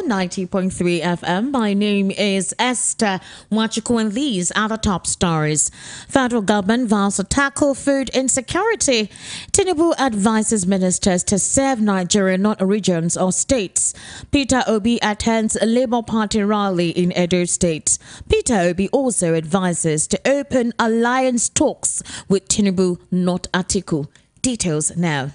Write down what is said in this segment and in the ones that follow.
90.3 FM. My name is Esther Nwachukwu, and these are the top stories. Federal government vows to tackle food insecurity. Tinubu advises ministers to serve Nigeria, not regions or states. Peter Obi attends a Labour Party rally in Edo State. Peter Obi also advises to open alliance talks with Tinubu, not Atiku. Details now.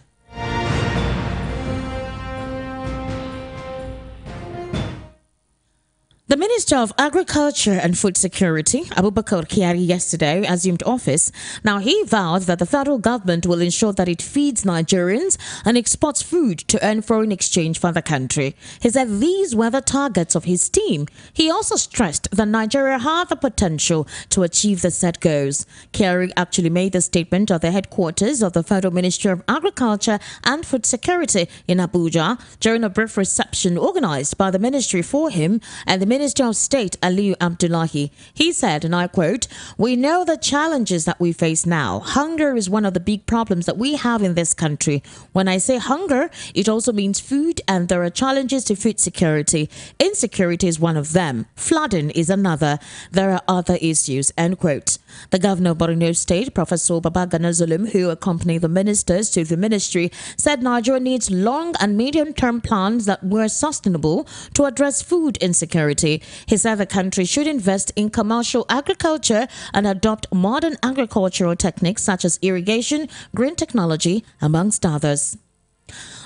The Minister of Agriculture and Food Security, Abubakar Kyari, yesterday assumed office. Now, he vowed that the federal government will ensure that it feeds Nigerians and exports food to earn foreign exchange for the country. He said these were the targets of his team. He also stressed that Nigeria had the potential to achieve the set goals. Kyari actually made the statement at the headquarters of the Federal Ministry of Agriculture and Food Security in Abuja during a brief reception organized by the ministry for him and the Minister of State Aliyu Abdullahi. He said, and I quote, "We know the challenges that we face now. Hunger is one of the big problems that we have in this country. When I say hunger, it also means food, and there are challenges to food security. Insecurity is one of them. Flooding is another. There are other issues," end quote. The governor of Borno State, Professor Babagana Zulum, who accompanied the ministers to the ministry, said Nigeria needs long and medium-term plans that were sustainable to address food insecurity. He said the country should invest in commercial agriculture and adopt modern agricultural techniques such as irrigation, green technology, amongst others.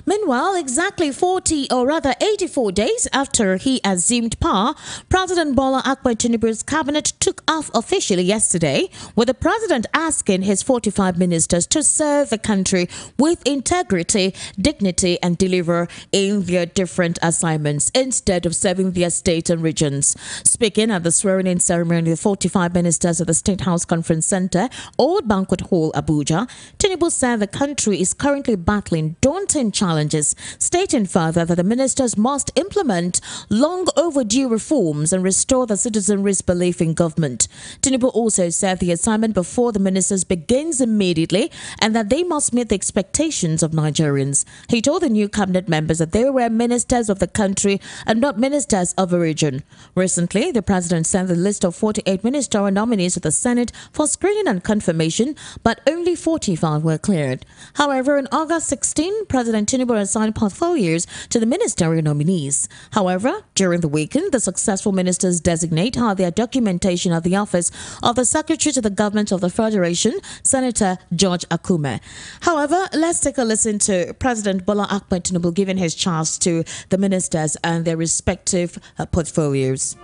Meanwhile, exactly 84 days after he assumed power, President Bola Ahmed Tinubu's cabinet took off officially yesterday, with the president asking his 45 ministers to serve the country with integrity, dignity, and deliver in their different assignments instead of serving their states and regions. Speaking at the swearing-in ceremony of the 45 ministers at the State House Conference Center, Old Banquet Hall, Abuja, Tinubu said the country is currently battling daunting challenges, stating further that the ministers must implement long overdue reforms and restore the citizenry's belief in government. Tinubu also said the assignment before the ministers begins immediately and that they must meet the expectations of Nigerians. He told the new cabinet members that they were ministers of the country and not ministers of a region. Recently, the president sent the list of 48 ministerial nominees to the Senate for screening and confirmation, but only 45 were cleared. However, on August 16, President Tinubu assigned portfolios to the ministerial nominees. However, during the weekend, the successful ministers designate had their documentation at the office of the Secretary to the Government of the Federation, Senator George Akume. However, let's take a listen to President Bola Ahmed Tinubu giving his charge to the ministers and their respective portfolios.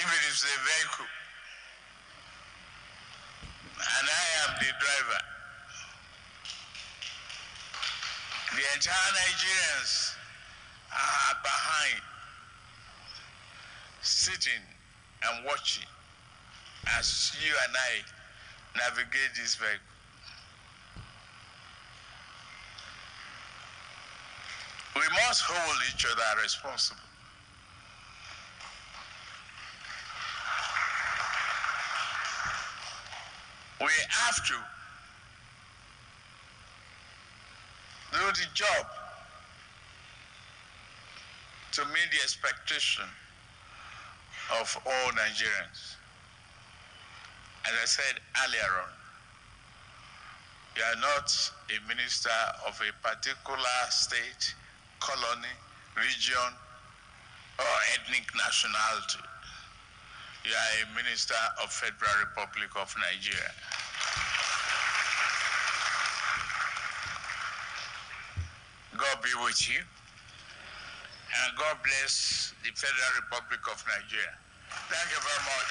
If it is a vehicle, and I am the driver, the entire Nigerians are behind, sitting and watching as you and I navigate this vehicle. We must hold each other responsible. We have to do the job to meet the expectation of all Nigerians. As I said earlier on, you are not a minister of a particular state, colony, region, or ethnic nationality. You are a minister of Federal Republic of Nigeria. God be with you, and God bless the Federal Republic of Nigeria. Thank you very much.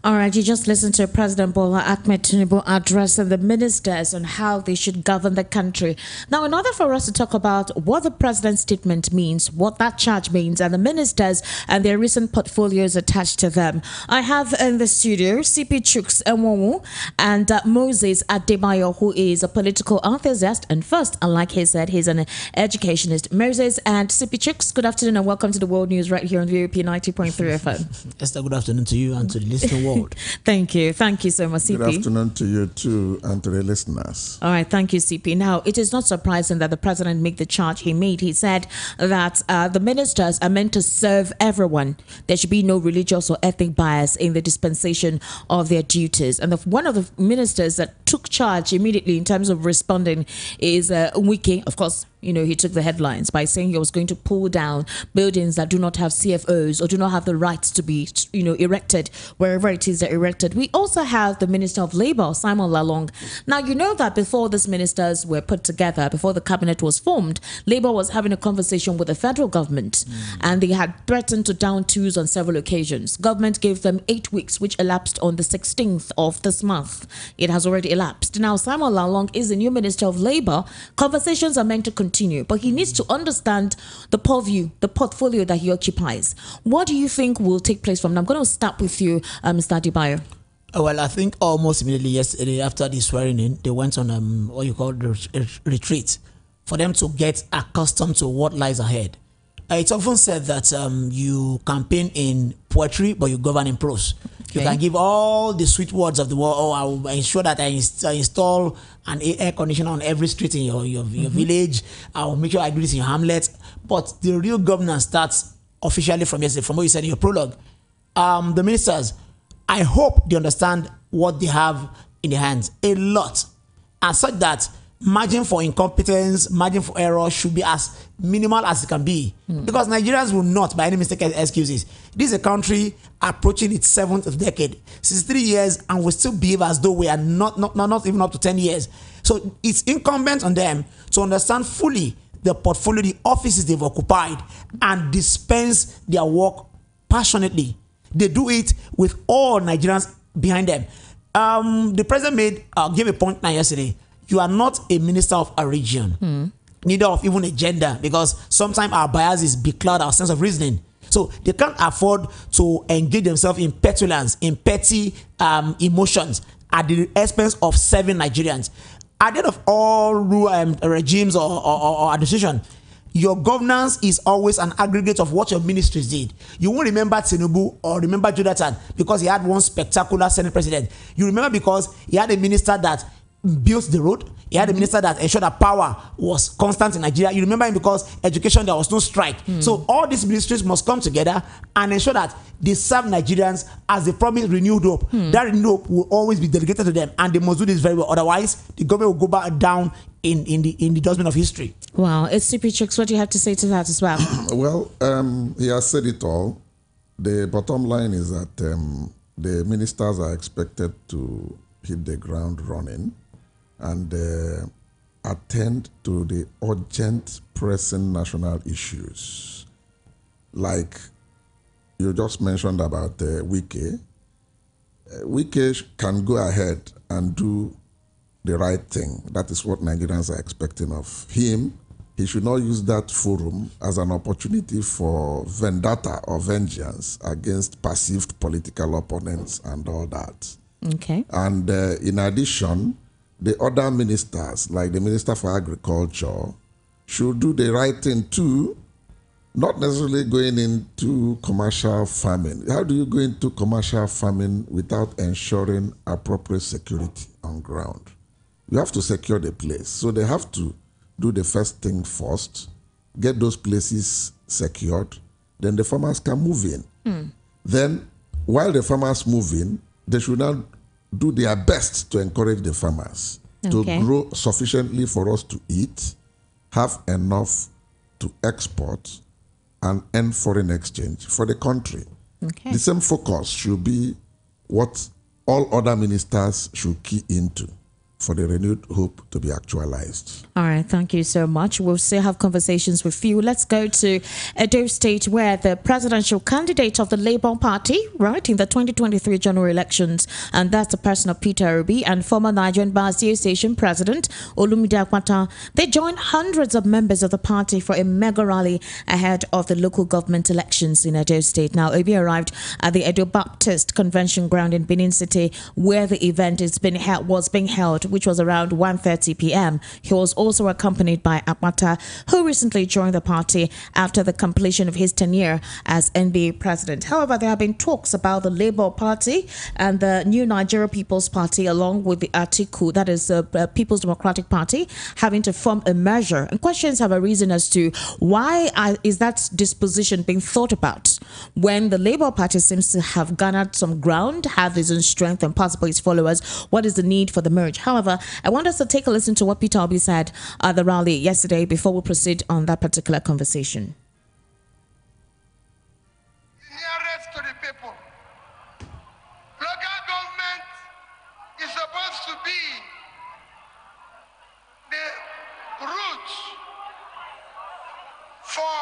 All right, you just listened to President Bola Ahmed Tinubu addressing the ministers on how they should govern the country. Now, in order for us to talk about what the president's statement means, what that charge means, and the ministers and their recent portfolios attached to them, I have in the studio CP Chuks Enwonwu and Moses Adebayo, who is a political enthusiast. And first, like he said, he's an educationist. Moses and CP Chuks, good afternoon and welcome to the World News right here on VOP 90.3 FM. Esther, good afternoon to you and to the listening world. Thank you so much, CP. Good afternoon to you too and to the listeners. All right, thank you, CP. Now, it is not surprising that the president made the charge he made. He said that the ministers are meant to serve everyone. There should be no religious or ethnic bias in the dispensation of their duties. And one of the ministers that took charge immediately in terms of responding is Wike. Of course, you know, he took the headlines by saying he was going to pull down buildings that do not have CFOs or do not have the rights to be, you know, erected wherever it is they're erected. We also have the Minister of Labour, Simon Lalong. Now, you know that before these ministers were put together, before the cabinet was formed, Labour was having a conversation with the federal government and they had threatened to down tools on several occasions. Government gave them 8 weeks, which elapsed on the 16th of this month. It has already elapsed. Now, Simon Lalong is the new Minister of Labour. Conversations are meant to continue, but he needs to understand the purview, the portfolio that he occupies. What do you think will take place from now? I'm going to start with you, Mr. Adebayo. Well, I think almost immediately yesterday after the swearing in, they went on what you call retreat for them to get accustomed to what lies ahead. It's often said that you campaign in poetry, but you govern in prose. Okay. You can give all the sweet words of the world. Oh, I will ensure that I install an air conditioner on every street in your village. I will make sure I do this in your hamlet. But the real governance starts officially from yesterday, from what you said in your prologue. The ministers, I hope they understand what they have in their hands a lot, and such that margin for incompetence, margin for error should be as minimal as it can be. Because Nigerians will not, by any mistake, excuses. This is a country approaching its 7th decade, 63 years, and we still behave as though we are not even up to 10 years. So it's incumbent on them to understand fully the portfolio, the offices they've occupied, and dispense their work passionately. They do it with all Nigerians behind them. The president gave a point now yesterday. You are not a minister of a region, neither of even a gender, because sometimes our biases becloud our sense of reasoning. So they can't afford to engage themselves in petulance, in petty emotions at the expense of serving Nigerians. At the end of all regimes or administration, your governance is always an aggregate of what your ministries did. You won't remember Tinubu or remember Jonathan because he had one spectacular Senate president. You remember because he had a minister that built the road. He had a minister that ensured that power was constant in Nigeria. You remember him because education, there was no strike. So all these ministries must come together and ensure that they serve Nigerians as they promise renewed hope. That renewed hope will always be dedicated to them, and they must do this very well. Otherwise, the government will go back down in the dustbin of history. Wow, it's CP Chuks. What do you have to say to that as well? Well, he has said it all. The bottom line is that the ministers are expected to hit the ground running and attend to the urgent pressing national issues. Like you just mentioned about Wike. Wike can go ahead and do the right thing. That is what Nigerians are expecting of him. He should not use that forum as an opportunity for vendetta or vengeance against perceived political opponents and all that. Okay. And in addition, the other ministers, like the Minister for Agriculture, should do the right thing too, not necessarily going into commercial farming. How do you go into commercial farming without ensuring appropriate security on ground? You have to secure the place. So they have to do the first thing first, get those places secured, then the farmers can move in. Then, while the farmers move in, they should now do their best to encourage the farmers to grow sufficiently for us to eat, have enough to export, and earn foreign exchange for the country. The same focus should be what all other ministers should key into. for the renewed hope to be actualized. All right, thank you so much. We'll still have conversations with you. Let's go to Edo State, where the presidential candidate of the Labour Party, right, in the 2023 general elections, and that's the person of Peter Obi, and former Nigerian Bar Association president Olumide Akwata, they joined hundreds of members of the party for a mega rally ahead of the local government elections in Edo State. Now, Obi arrived at the Edo Baptist Convention Ground in Benin City, where the event was being held, which was around 1:30 p.m. He was also accompanied by Akwata, who recently joined the party after the completion of his tenure as NBA president. However, there have been talks about the Labour Party and the New Nigeria People's Party, along with the Atiku, that is the People's Democratic Party, having to form a measure. And questions have arisen as to why is that disposition being thought about when the Labour Party seems to have garnered some ground, have its own strength, and possibly its followers. What is the need for the merge? However, I want us to take a listen to what Peter Obi said at the rally yesterday before we proceed on that particular conversation. Nearest to the people. Local government is supposed to be the route for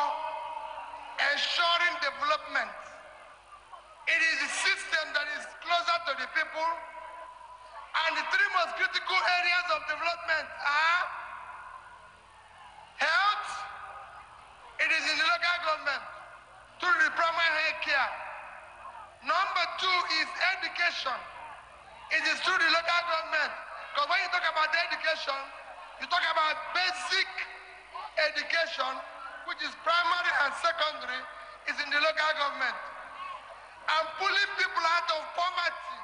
ensuring development. It is a system that is closer to the people. And the three most critical areas of development are health, it is in the local government, through the primary health care. Number two is education. It is through the local government. Because when you talk about education, you talk about basic education, which is primary and secondary, is in the local government. And pulling people out of poverty.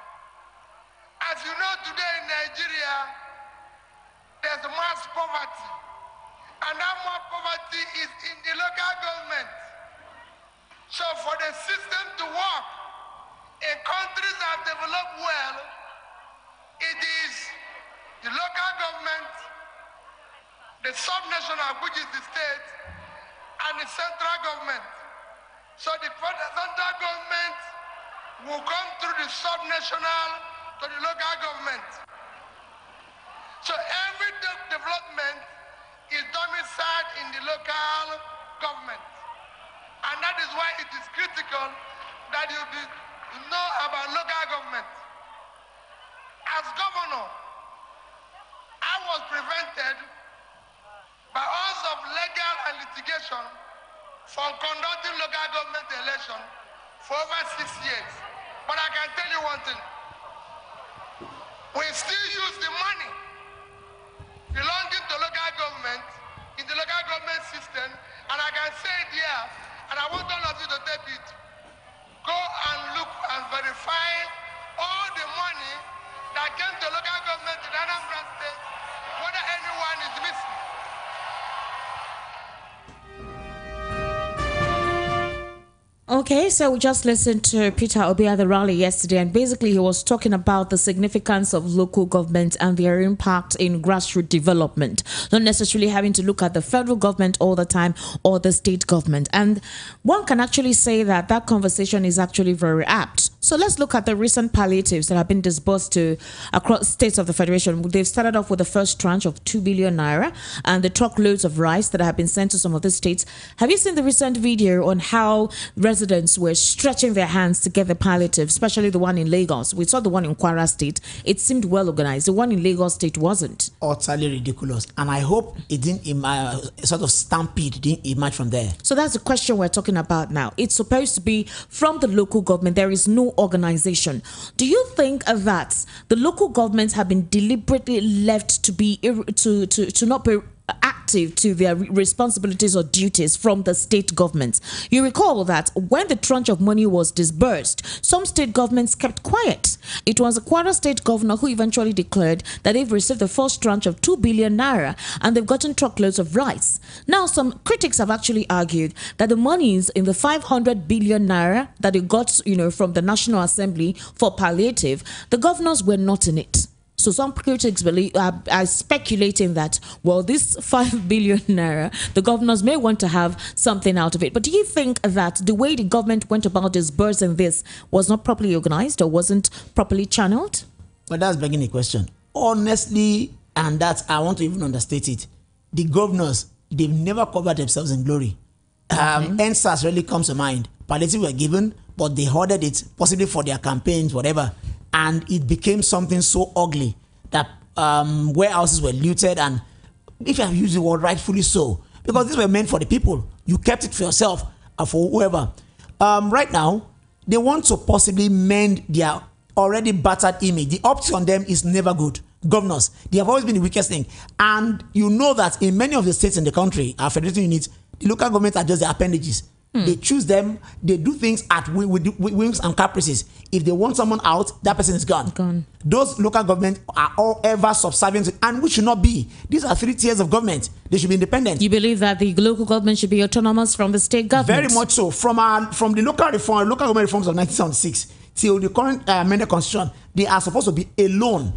As you know, today in Nigeria, there's mass poverty. And that mass poverty is in the local government. So for the system to work in countries that have developed well, it is the local government, the subnational, which is the state, and the central government. So the central government will come through the subnational to the local government. So every development is domiciled in the local government. And that is why it is critical that you know about local government. As governor, I was prevented by odds of legal and litigation from conducting local government election for over 6 years. But I can tell you one thing. We still use the money belonging to local government in the local government system, and I can say it here, and I want all of you to take it. Go and look and verify all the money that came to local government in Anambra State, whether anyone is missing. Okay, so we just listened to Peter Obi at the rally yesterday, and basically he was talking about the significance of local government and their impact in grassroots development, not necessarily having to look at the federal government all the time or the state government. And one can actually say that that conversation is actually very apt. So let's look at the recent palliatives that have been disbursed to across states of the Federation. They've started off with the first tranche of 2 billion naira and the truckloads of rice that have been sent to some of the states. Have you seen the recent video on how residents were stretching their hands to get the palliative, especially the one in Lagos? We saw the one in Kwara State. It seemed well organized. The one in Lagos State wasn't. Utterly ridiculous. And I hope it didn't sort of stampede didn't emerge from there. So that's the question we're talking about now. It's supposed to be from the local government. There is no organization. Do you think that the local governments have been deliberately left to be to not be active to their responsibilities or duties from the state governments? You recall that when the tranche of money was disbursed, some state governments kept quiet. It was the Kwara State governor who eventually declared that they've received the first tranche of 2 billion naira and they've gotten truckloads of rice. Now, some critics have actually argued that the monies in the 500 billion naira that they got, from the National Assembly for palliative, the governors were not in it. So some critics are speculating that, well, this 5 billion naira, the governors may want to have something out of it. But do you think that the way the government went about disbursing this was not properly organized or wasn't properly channeled? But that's begging a question. honestly, and that I want to even understate it, the governors, they've never covered themselves in glory. NSAS really comes to mind. Palliative were given, but they hoarded it, possibly for their campaigns, whatever. And it became something so ugly that warehouses were looted, and if I use the word rightfully so, because these were meant for the people. You kept it for yourself or for whoever. Right now, they want to possibly mend their already battered image. The optics on them is never good. Governors, they have always been the weakest thing. And you know that in many of the states in the country, our federation units, the local governments are just the appendages. They choose them, they do things at with whims and caprices. If they want someone out, that person is gone. Those local governments are all ever subservient, and we should not be. These are 3 tiers of government. They should be independent. You believe that the local government should be autonomous from the state government? Very much so. From the local government reforms of 1976 till the current amended constitution, they are supposed to be alone,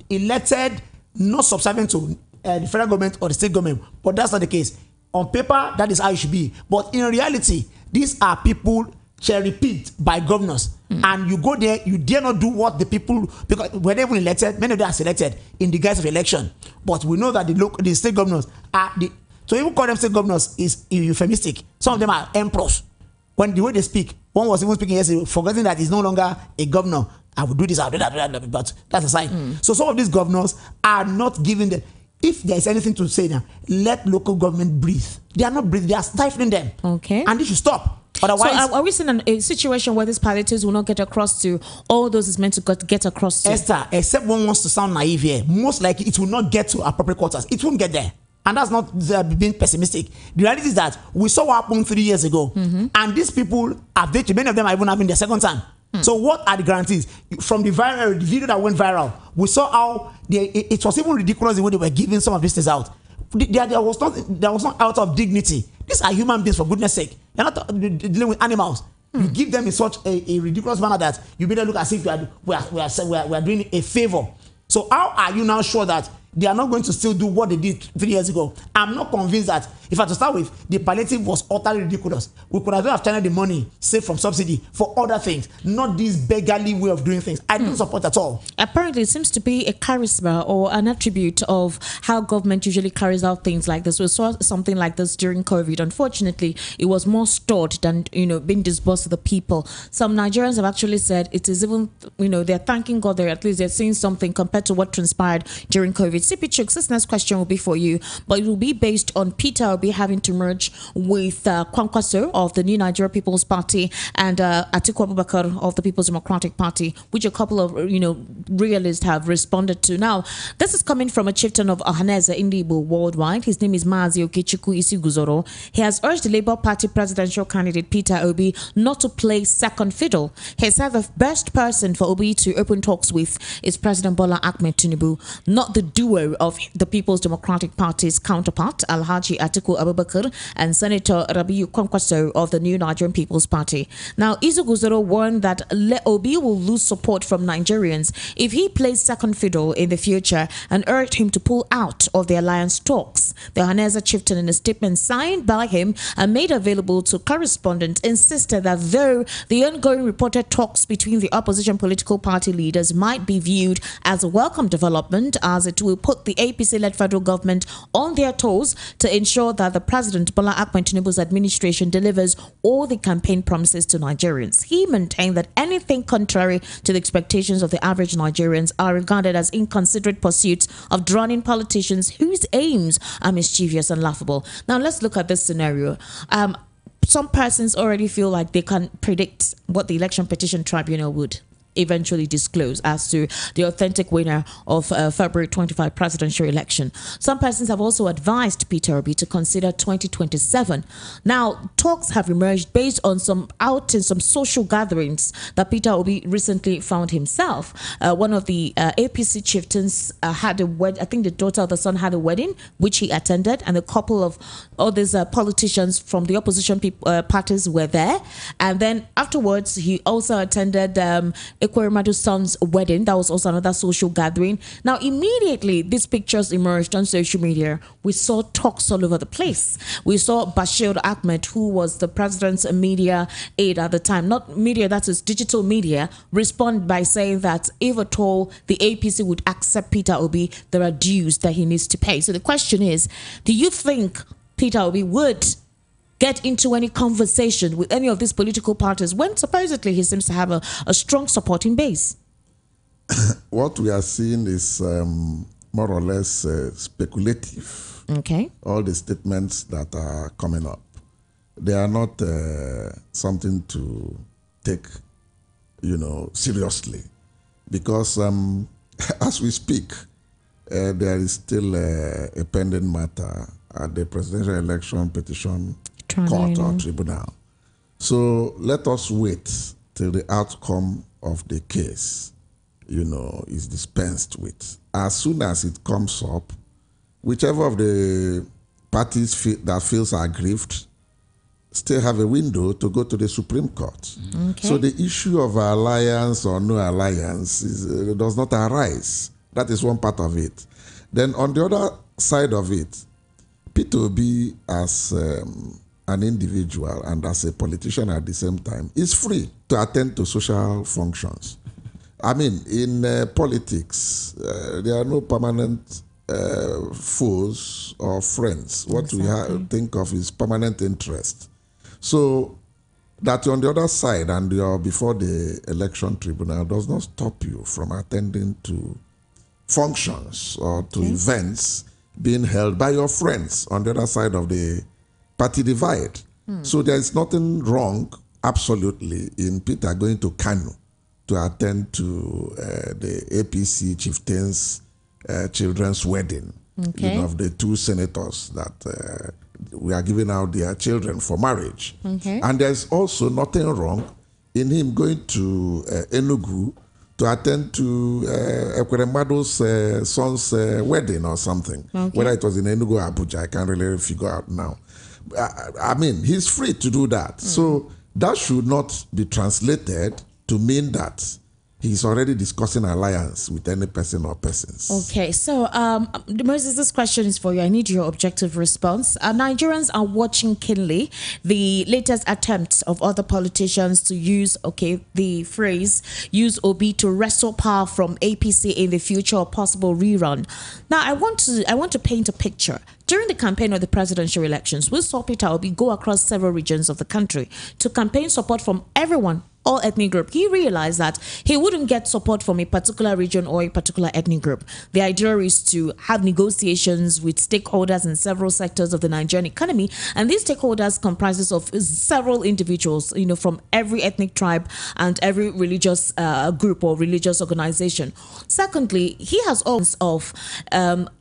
elected, not subservient to the federal government or the state government. But that's not the case. On paper, that is how it should be. But in reality, these are people cherry-picked by governors. And you go there, you dare not do what the people, because when they're elected, many of them are selected in the guise of election. But we know that the state governors are, so even call them state governors is euphemistic. Some of them are emperors. When the way they speak, one was even speaking yesterday, forgetting that he's no longer a governor. I will do this, I'll do that, but that's a sign. So some of these governors are not giving them. If there is anything to say now, let local government breathe. They are not breathing, they are stifling them. Okay. And they should stop. Otherwise, so are we seeing a situation where these palliatives will not get across to all those it's meant to get across to? Esther, except one wants to sound naive here, most likely it will not get to appropriate quarters. It won't get there. And that's not being pessimistic. The reality is that we saw what happened 3 years ago. And these people, many of them are even having their second time. So what are the guarantees? From the video that went viral, we saw how it was even ridiculous the way they were giving some of these things out. There was not out of dignity. These are human beings, for goodness sake. You're not dealing with animals. You give them in such a ridiculous manner that you better look as if we are doing a favor. So how are you now sure that they are not going to still do what they did 3 years ago? I'm not convinced that, if I to start with, the palliative was utterly ridiculous. We could have channeled the money saved from subsidy for other things, not this beggarly way of doing things. I don't support at all. Apparently, it seems to be a charisma or an attribute of how government usually carries out things like this. We saw something like this during COVID. Unfortunately, it was more stored than being disbursed to the people. Some Nigerians have actually said it is even they're thanking God that at least they're seeing something compared to what transpired during COVID. CP Chooks, this next question will be for you, but it will be based on Peter Obi having to merge with Kwankwaso of the New Nigeria People's Party and Atiku Abubakar of the People's Democratic Party, which a couple of realists have responded to. Now, this is coming from a chieftain of Ohaneze Indibo worldwide. His name is Mazi Okechukwu Isiguzoro. He has urged the Labour Party presidential candidate Peter Obi not to play second fiddle. He said the best person for Obi to open talks with is President Bola Ahmed Tinubu, not the duo of the People's Democratic Party's counterpart, Alhaji Atiku Abubakar, and Senator Rabiu Kwankwaso of the New Nigerian People's Party. Now, Izuguzoro warned that Obi will lose support from Nigerians if he plays second fiddle in the future and urged him to pull out of the alliance talks. The Ohaneze chieftain, in a statement signed by him and made available to correspondents, insisted that though the ongoing reported talks between the opposition political party leaders might be viewed as a welcome development, as it will put the APC-led federal government on their toes to ensure that the President Bola Ahmed Tinubu's administration delivers all the campaign promises to Nigerians. He maintained that anything contrary to the expectations of the average Nigerians are regarded as inconsiderate pursuits of drowning politicians whose aims are mischievous and laughable. Now, let's look at this scenario. Some persons already feel like they can predict what the Election Petition Tribunal would eventually disclose as to the authentic winner of February 25 presidential election. Some persons have also advised Peter Obi to consider 2027. Now, talks have emerged based on some social gatherings that Peter Obi recently found himself. One of the APC chieftains had a wedding. I think the daughter of the son had a wedding, which he attended, and a couple of others politicians from the opposition parties were there. And then afterwards, he also attended Ekweremadu's son's wedding. That was also another social gathering. Now, immediately, these pictures emerged on social media. We saw talks all over the place. We saw Bashir Ahmed, who was the president's media aide at the time, not media, that is digital media, respond by saying that if at all the APC would accept Peter Obi, there are dues that he needs to pay. So the question is, do you think Peter Obi would get into any conversation with any of these political parties when supposedly he seems to have a strong supporting base? What we are seeing is more or less speculative. Okay. All the statements that are coming up, they are not something to take, seriously, because as we speak, there is still a pending matter at the presidential election petition court or tribunal. So let us wait till the outcome of the case, is dispensed with. As soon as it comes up, whichever of the parties that feels aggrieved still have a window to go to the Supreme Court. Okay. So the issue of alliance or no alliance does not arise. That is one part of it. Then on the other side of it, Peter Obi as an individual and as a politician at the same time is free to attend to social functions. I mean, in politics, there are no permanent foes or friends. What we think of is permanent interest. So that you're on the other side and you're before the election tribunal does not stop you from attending to functions or to events being held by your friends on the other side of the party divide. So there is nothing wrong, absolutely, in Peter going to Kano to attend to the APC chieftain's children's wedding, of the two senators that we are giving out their children for marriage. And there's also nothing wrong in him going to Enugu to attend to Ekweremadu's son's wedding or something. Whether it was in Enugu or Abuja, I can't really figure out now. I mean, he's free to do that. So that should not be translated to mean that he's already discussing alliance with any person or persons. Okay, so Moses, this question is for you. I need your objective response. Nigerians are watching keenly the latest attempts of other politicians to use, the phrase, use Obi to wrestle power from APC in the future or possible rerun. Now, I want to paint a picture. During the campaign of the presidential elections, we saw Peter Obi go across several regions of the country to campaign support from everyone, all ethnic group. He realized that he wouldn't get support from a particular region or a particular ethnic group. The idea is to have negotiations with stakeholders in several sectors of the Nigerian economy, and these stakeholders comprises of several individuals, from every ethnic tribe and every religious group or religious organization. Secondly, he has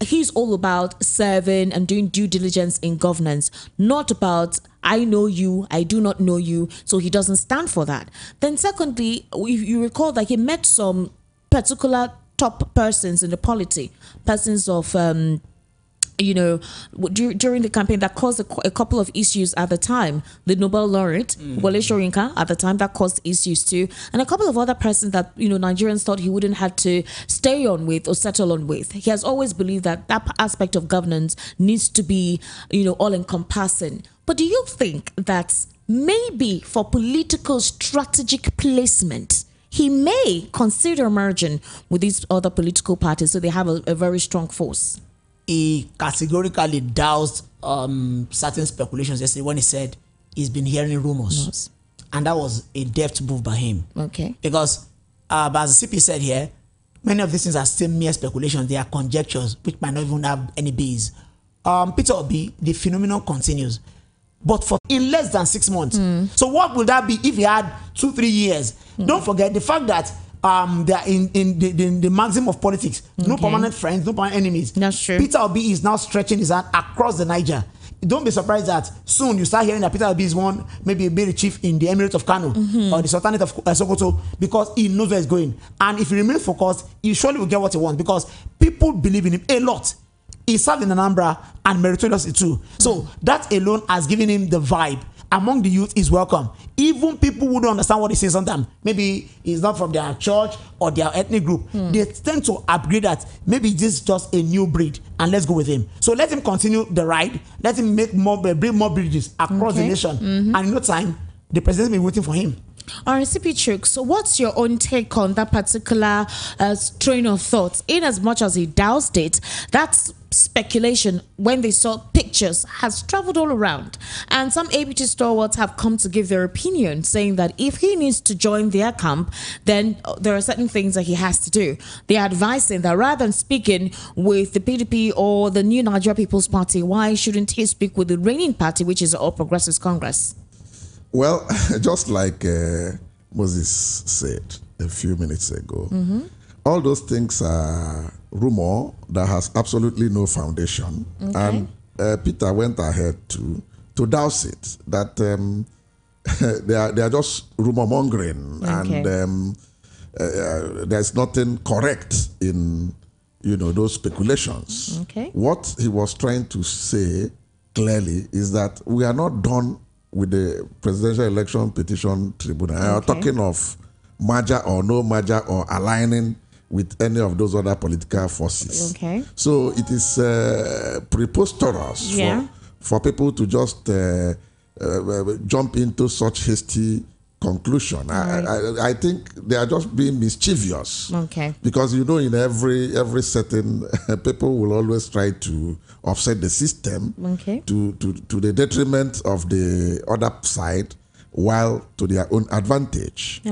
he's all about serving and doing due diligence in governance, not about I know you, I do not know you, so he doesn't stand for that. Then secondly, you recall that he met some particular top persons in the polity, persons of, during the campaign that caused a couple of issues at the time. The Nobel laureate, Wole Soyinka, at the time, that caused issues too. And a couple of other persons that, Nigerians thought he wouldn't have to stay on with or settle on with. He has always believed that aspect of governance needs to be, all-encompassing. But do you think that maybe for political strategic placement, he may consider merging with these other political parties so they have a very strong force? He categorically doused certain speculations yesterday when he said he's been hearing rumors. Yes. And that was a deft move by him. Okay. Because as the CP said here, many of these things are still mere speculations. They are conjectures which might not even have any base. Peter Obi, the phenomenon continues. But in less than 6 months. So what would that be if he had 2-3 years? Don't forget the fact that they are in the maximum of politics. No permanent friends, no permanent enemies. That's true. Peter Obi is now stretching his hand across the Niger. Don't be surprised that soon you start hearing that Peter Obi is maybe a chief in the Emirate of Kano or the Sultanate of Sokoto, because he knows where he's going. And if he remains focused, he surely will get what he wants, because people believe in him a lot. He served in Anambra and meritoriously too. So that alone has given him the vibe. among the youth is welcome. Even people who don't understand what he says sometimes, maybe he's not from their church or their ethnic group, they tend to upgrade that. Maybe this is just a new breed and let's go with him. So let him continue the ride. Let him make more, bring more bridges across the nation. And in no time, the president will be waiting for him. All right, CP Chuk, so what's your own take on that particular train of thought? In as much as he doused it, that's speculation when they saw pictures has traveled all around, and some APT stalwarts have come to give their opinion, saying that if he needs to join their camp, then there are certain things that he has to do. They are advising that rather than speaking with the PDP or the New Nigeria People's Party, why shouldn't he speak with the reigning party, which is the All Progressives Congress? Well, just like Moses said a few minutes ago, all those things are rumor that has absolutely no foundation. And Peter went ahead to douse it, that they are just rumor mongering, and there's nothing correct in those speculations. What he was trying to say clearly is that we are not done with the Presidential Election Petition Tribunal. I'm talking of merger or no merger or aligning with any of those other political forces. So it is preposterous for people to just jump into such hasty conclusion. I think they are just being mischievous. Because in every setting, people will always try to offset the system to the detriment of the other side, while to their own advantage.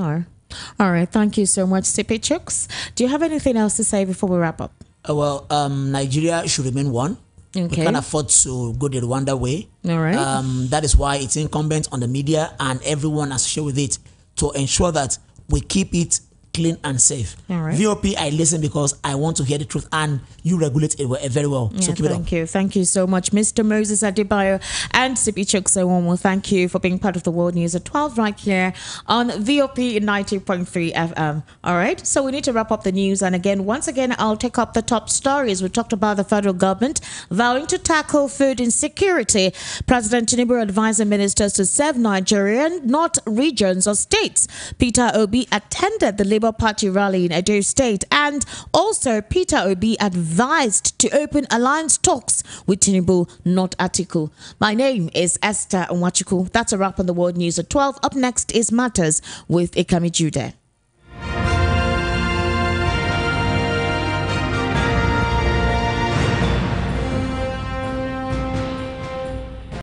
All right, thank you so much, CP Chuks. Do you have anything else to say before we wrap up? Well, Nigeria should remain one. We can't afford to go the Rwanda way. All right. That is why it's incumbent on the media and everyone associated with it to ensure that we keep it clean and safe. All right. VOP, I listen because I want to hear the truth, and you regulate it very well. So keep it up. Thank you so much, Mr. Moses Adebayo and CP Chukwu. Thank you for being part of the World News at 12 right here on VOP 90.3 FM. All right, so we need to wrap up the news, and once again, I'll take up the top stories. We talked about the federal government vowing to tackle food insecurity. President Tinubu advising ministers to serve Nigerian, not regions or states. Peter Obi attended the Labour Party rally in Edo State, and also Peter Obi advised to open alliance talks with Tinubu, not Atiku. My name is Esther Nwachukwu. That's a wrap on the World News at 12. Up next is Matters with Ikami Jude.